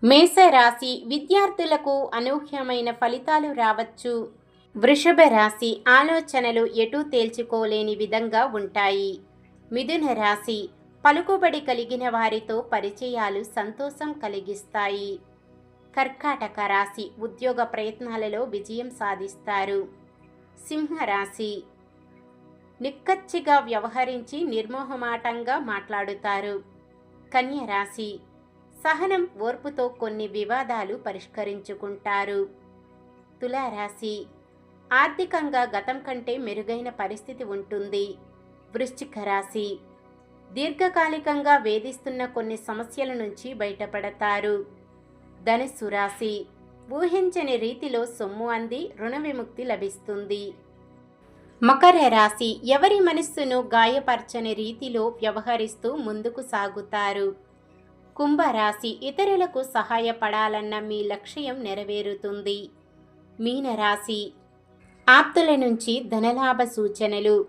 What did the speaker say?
మేషరాశి విద్యార్థులకు అనూహ్యమైన ఫలితాలు రావచ్చు. వృషభ రాశి ఆలోచనలు ఎటూ తేల్చుకోలేని విధంగా ఉంటాయి. మిథున రాశి పలుకుబడి కలిగిన వారితో పరిచయాలు సంతోషం కలిగిస్తాయి. కర్కాటక రాశి ఉద్యోగ ప్రయత్నాలలో విజయం సాధిస్తారు. సింహరాశి నిక్కచ్చిగా వ్యవహరించి నిర్మోహమాటంగా మాట్లాడుతారు. కన్య రాశి సహనం ఓర్పుతో కొన్ని వివాదాలు పరిష్కరించుకుంటారు. తులారాశి ఆర్థికంగా గతం కంటే మెరుగైన పరిస్థితి ఉంటుంది. వృశ్చిక రాశి దీర్ఘకాలికంగా వేధిస్తున్న కొన్ని సమస్యల నుంచి బయటపడతారు. ధనుస్సు రాశి ఊహించని రీతిలో సొమ్ము అంది రుణ విముక్తి లభిస్తుంది. మకర రాశి ఎవరి మనస్సును గాయపరచని రీతిలో వ్యవహరిస్తూ ముందుకు సాగుతారు. కుంభరాశి ఇతరులకు సహాయపడాలన్న మీ లక్ష్యం నెరవేరుతుంది. మీనరాశి ఆప్తుల నుంచి ధనలాభ సూచనలు.